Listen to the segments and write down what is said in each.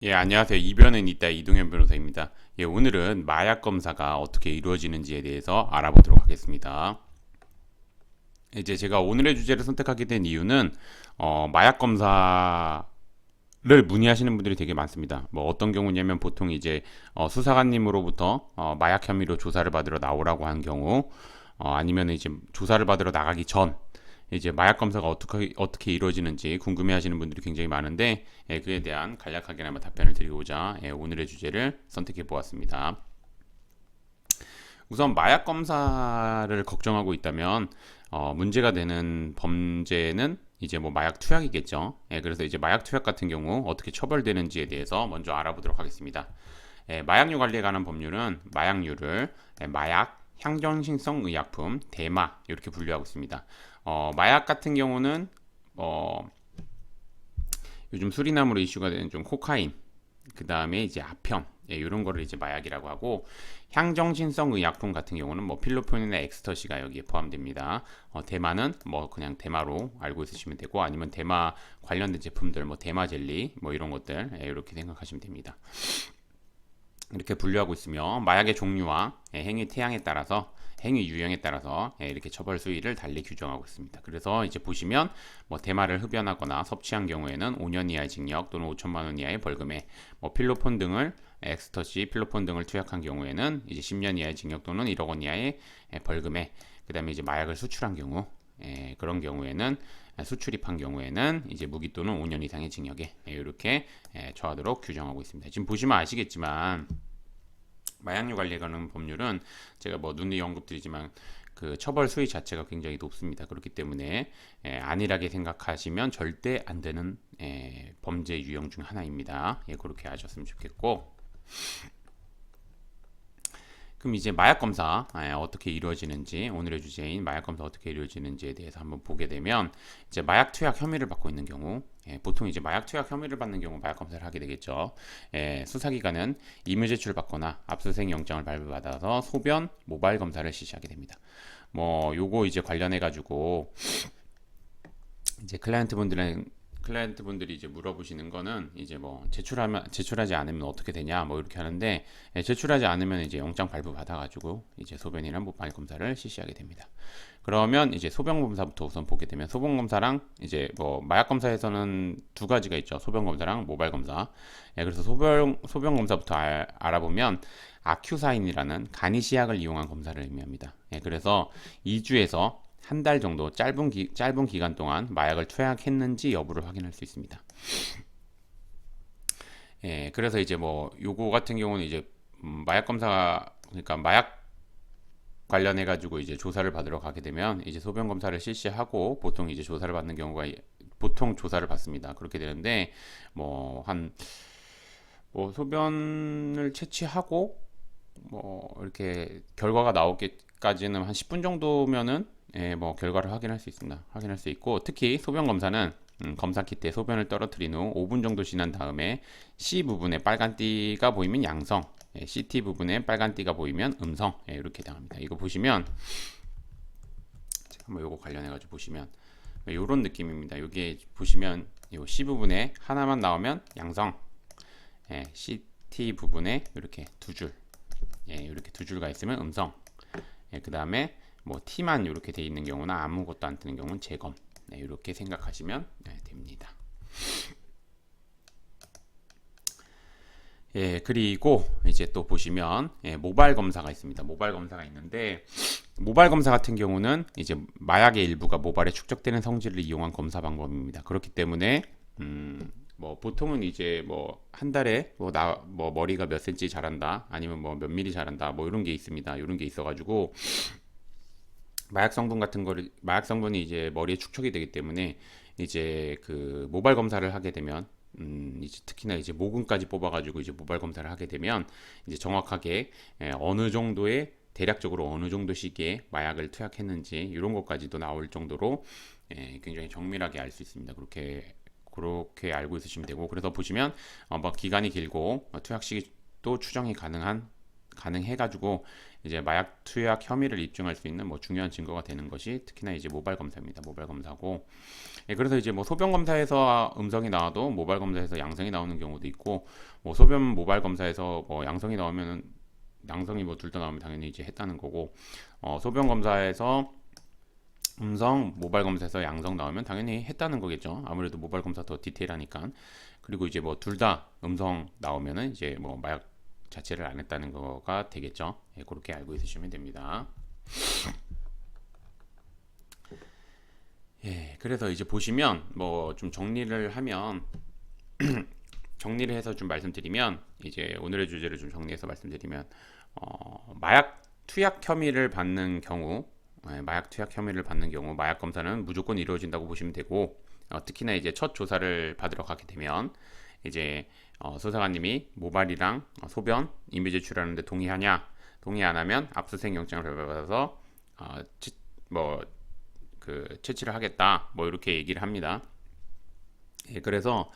예, 안녕하세요. 이변은 있다 이동현 변호사입니다. 예, 오늘은 마약 검사가 어떻게 이루어지는지에 대해서 알아보도록 하겠습니다. 이제 제가 오늘의 주제를 선택하게 된 이유는 마약 검사를 문의하시는 분들이 되게 많습니다. 뭐 어떤 경우냐면 보통 이제 수사관님으로부터 마약 혐의로 조사를 받으러 나오라고 한 경우, 아니면 이제 조사를 받으러 나가기 전 이제 마약 검사가 어떻게 이루어지는지 궁금해하시는 분들이 굉장히 많은데, 그에 대한 간략하게나마 답변을 드리고자 오늘의 주제를 선택해 보았습니다. 우선 마약 검사를 걱정하고 있다면 문제가 되는 범죄는 이제 뭐 마약 투약이겠죠. 그래서 이제 마약 투약 같은 경우 어떻게 처벌되는지에 대해서 먼저 알아보도록 하겠습니다. 마약류 관리에 관한 법률은 마약류를 마약, 향정신성 의약품, 대마 이렇게 분류하고 있습니다. 마약 같은 경우는 요즘 수리남으로 이슈가 되는 좀 코카인, 그 다음에 이제 아편, 이런 거를 이제 마약이라고 하고, 향정신성 의약품 같은 경우는 뭐 필로폰이나 엑스터시가 여기에 포함됩니다. 대마는 뭐 그냥 대마로 알고 있으시면 되고, 아니면 대마 관련된 제품들, 뭐 대마 젤리, 뭐 이런 것들 이렇게 생각하시면 됩니다. 이렇게 분류하고 있으며 마약의 종류와 행위 태양에 따라서 행위 유형에 따라서 이렇게 처벌 수위를 달리 규정하고 있습니다. 그래서 이제 보시면 뭐 대마를 흡연하거나 섭취한 경우에는 5년 이하의 징역 또는 5천만 원 이하의 벌금에, 뭐 필로폰 등을 엑스터시, 필로폰 등을 투약한 경우에는 이제 10년 이하의 징역 또는 1억 원 이하의 벌금에, 그다음에 이제 마약을 수출한 경우, 그런 경우에는 수출입한 경우에는 이제 무기 또는 5년 이상의 징역에 이렇게 처하도록 규정하고 있습니다. 지금 보시면 아시겠지만 마약류 관리에 관한 법률은 제가 뭐 눈에 언급드리지만 그 처벌 수위 자체가 굉장히 높습니다. 그렇기 때문에 안일하게 생각하시면 절대 안 되는 범죄 유형 중 하나입니다. 그렇게 아셨으면 좋겠고, 그럼 이제 마약 검사 어떻게 이루어지는지, 오늘의 주제인 마약 검사 어떻게 이루어지는지에 대해서 한번 보게 되면, 이제 마약 투약 혐의를 받고 있는 경우, 보통 이제 마약 투약 혐의를 받는 경우 마약 검사를 하게 되겠죠. 수사기관은 임의 제출 받거나 압수수색 영장을 발부받아서 소변 모바일 검사를 실시하게 됩니다. 뭐 요거 이제 관련해 가지고 이제 클라이언트 분들이 이제 물어보시는 거는 이제 뭐 제출하지 않으면 어떻게 되냐 뭐 이렇게 하는데, 제출하지 않으면 이제 영장 발부 받아가지고 이제 소변이나 모바일 검사를 실시하게 됩니다. 그러면 이제 소변 검사부터 우선 보게 되면, 소변 검사랑 이제 뭐 마약 검사에서는 두 가지가 있죠. 소변 검사랑 모바일 검사. 그래서 소변 검사부터 알아보면 아큐사인이라는 간이시약을 이용한 검사를 의미합니다. 그래서 2주에서 한 달 정도 짧은 기간 동안 마약을 투약했는지 여부를 확인할 수 있습니다. 그래서 이제 뭐 요거 같은 경우는 이제 마약 검사가, 그러니까 마약 관련해 가지고 이제 조사를 받으러 가게 되면 이제 소변 검사를 실시하고, 보통 이제 조사를 받는 경우가 보통 조사를 받습니다. 그렇게 되는데 뭐 소변을 채취하고 뭐 이렇게 결과가 나오기까지는 한 10분 정도면은 뭐 결과를 확인할 수 있습니다. 확인할 수 있고, 특히 소변 검사는 검사 키트에 소변을 떨어뜨린 후 5분 정도 지난 다음에 C 부분에 빨간 띠가 보이면 양성, CT 부분에 빨간 띠가 보이면 음성, 이렇게 당합니다. 이거 보시면 제가 한번 요거 관련해 가지고 보시면 요런 느낌입니다. 여기 보시면 요 C 부분에 하나만 나오면 양성, CT 부분에 이렇게 두 줄, 이렇게 두 줄가 있으면 음성, 그 다음에 뭐 T만 이렇게 돼 있는 경우나 아무것도 안 뜨는 경우는 재검, 이렇게 생각하시면 됩니다. 그리고 이제 또 보시면 모바일 검사가 있습니다. 모바일 검사가 있는데, 모바일 검사 같은 경우는 이제 마약의 일부가 모발에 축적되는 성질을 이용한 검사 방법입니다. 그렇기 때문에 뭐 보통은 이제 뭐 한 달에 뭐 머리가 몇 센치 자란다, 아니면 뭐 몇 미리 자란다, 뭐 이런 게 있습니다. 이런 게 있어가지고 마약 성분이 이제 머리에 축적이 되기 때문에 이제 그 모발 검사를 하게 되면, 이제 특히나 이제 모근까지 뽑아가지고 이제 모발 검사를 하게 되면 이제 정확하게 어느 정도의, 대략적으로 어느 정도 시기에 마약을 투약했는지 이런 것까지도 나올 정도로 굉장히 정밀하게 알 수 있습니다. 그렇게 알고 있으시면 되고, 그래서 보시면 뭐 기간이 길고 투약 시기도 추정이 가능해가지고 이제 마약 투약 혐의를 입증할 수 있는 뭐 중요한 증거가 되는 것이 특히나 이제 모발 검사입니다. 모발 검사고, 그래서 이제 뭐 소변 검사에서 음성이 나와도 모발 검사에서 양성이 나오는 경우도 있고, 뭐 소변 모발 검사에서 뭐 양성이 나오면은 양성이 뭐 둘 다 나오면 당연히 이제 했다는 거고, 소변 검사에서 음성, 모발 검사에서 양성 나오면 당연히 했다는 거겠죠. 아무래도 모발 검사 더 디테일하니까. 그리고 이제 뭐 둘 다 음성 나오면은 이제 뭐 마약 자체를 안 했다는 거가 되겠죠. 그렇게 알고 있으시면 됩니다. 그래서 이제 보시면 뭐 좀 정리를 하면 정리를 해서 좀 말씀드리면, 이제 오늘의 주제를 좀 정리해서 말씀드리면, 마약 투약 혐의를 받는 경우, 마약 투약 혐의를 받는 경우 마약 검사는 무조건 이루어진다고 보시면 되고, 특히나 이제 첫 조사를 받으러 가게 되면 이제 수사관님이 모발이랑 소변 임의 제출하는데 동의하냐, 동의 안 하면 압수수색 영장을 발부받아서 채취를 하겠다, 뭐 이렇게 얘기를 합니다. 그래서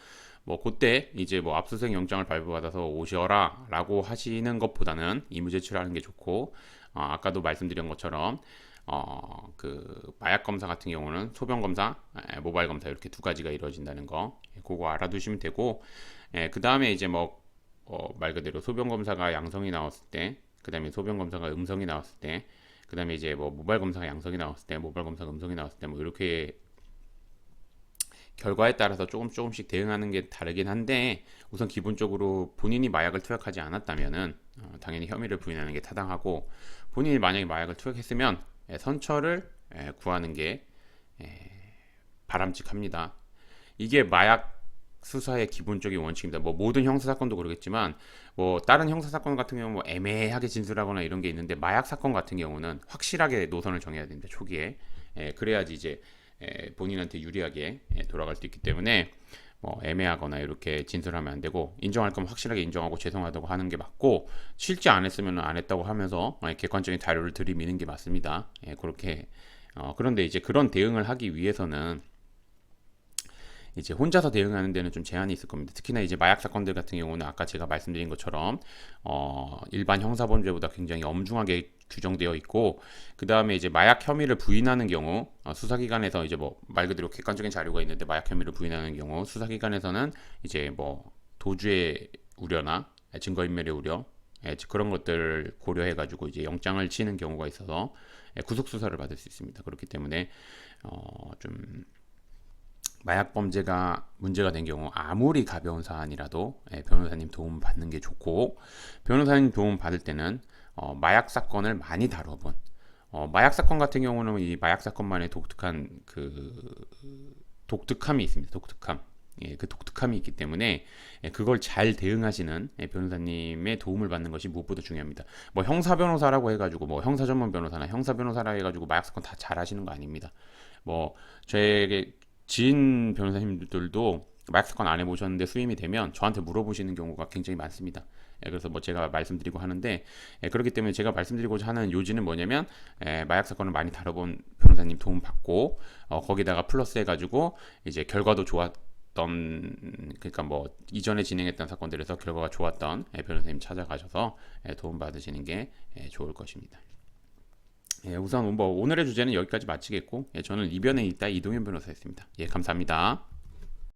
뭐 그때 이제 뭐 압수수색 영장을 발부받아서 오셔라 라고 하시는 것보다는 임의 제출하는 게 좋고, 아까도 말씀드린 것처럼 그 마약 검사 같은 경우는 소변 검사, 모발 검사 이렇게 두 가지가 이루어진다는 거, 그거 알아두시면 되고, 그 다음에 이제 뭐 말 그대로 소변 검사가 양성이 나왔을 때, 그 다음에 소변 검사가 음성이 나왔을 때, 그 다음에 이제 뭐 모발 검사가 양성이 나왔을 때, 모발 검사가 음성이 나왔을 때, 뭐 이렇게 결과에 따라서 조금씩 대응하는 게 다르긴 한데, 우선 기본적으로 본인이 마약을 투약하지 않았다면은 당연히 혐의를 부인하는 게 타당하고, 본인이 만약에 마약을 투약했으면 선처를 구하는 게 바람직합니다. 이게 마약 수사의 기본적인 원칙입니다. 뭐 모든 형사 사건도 그러겠지만, 뭐 다른 형사 사건 같은 경우 뭐 애매하게 진술하거나 이런 게 있는데, 마약 사건 같은 경우는 확실하게 노선을 정해야 됩니다. 초기에. 그래야지 이제 본인한테 유리하게 돌아갈 수 있기 때문에, 뭐 애매하거나 이렇게 진술하면 안 되고, 인정할 거면 확실하게 인정하고 죄송하다고 하는 게 맞고, 실제 안 했으면 안 했다고 하면서 객관적인 자료를 들이미는 게 맞습니다. 그렇게 그런데 이제 그런 대응을 하기 위해서는 이제 혼자서 대응하는 데는 좀 제한이 있을 겁니다. 특히나 이제 마약 사건들 같은 경우는 아까 제가 말씀드린 것처럼 일반 형사범죄보다 굉장히 엄중하게 규정되어 있고, 그 다음에 이제 마약 혐의를 부인하는 경우, 수사기관에서 이제 뭐 말 그대로 객관적인 자료가 있는데 마약 혐의를 부인하는 경우, 수사기관에서는 이제 뭐 도주의 우려나 증거인멸의 우려, 그런 것들을 고려해가지고 이제 영장을 치는 경우가 있어서 구속 수사를 받을 수 있습니다. 그렇기 때문에 좀 마약 범죄가 문제가 된 경우 아무리 가벼운 사안이라도 변호사님 도움 받는 게 좋고, 변호사님 도움 받을 때는 마약 사건을 많이 다뤄본, 마약 사건 같은 경우는 이 마약 사건만의 독특한 독특함이 있습니다. 독특함. 그 독특함이 있기 때문에 그걸 잘 대응하시는 변호사님의 도움을 받는 것이 무엇보다 중요합니다. 뭐 형사 변호사라고 해가지고 뭐 형사 전문 변호사나 형사 변호사라 해가지고 마약 사건 다 잘하시는 거 아닙니다. 뭐 저에게 지인 변호사님들도 마약 사건 안 해보셨는데 수임이 되면 저한테 물어보시는 경우가 굉장히 많습니다. 그래서 뭐 제가 말씀드리고 하는데, 그렇기 때문에 제가 말씀드리고자 하는 요지는 뭐냐면, 마약 사건을 많이 다뤄본 변호사님 도움 받고, 거기다가 플러스 해가지고 이제 결과도 그러니까 뭐 이전에 진행했던 사건들에서 결과가 좋았던 변호사님 찾아가셔서 도움 받으시는 게 좋을 것입니다. 우선 뭐 오늘의 주제는 여기까지 마치겠고, 저는 이변에 있다 이동현 변호사였습니다. 감사합니다.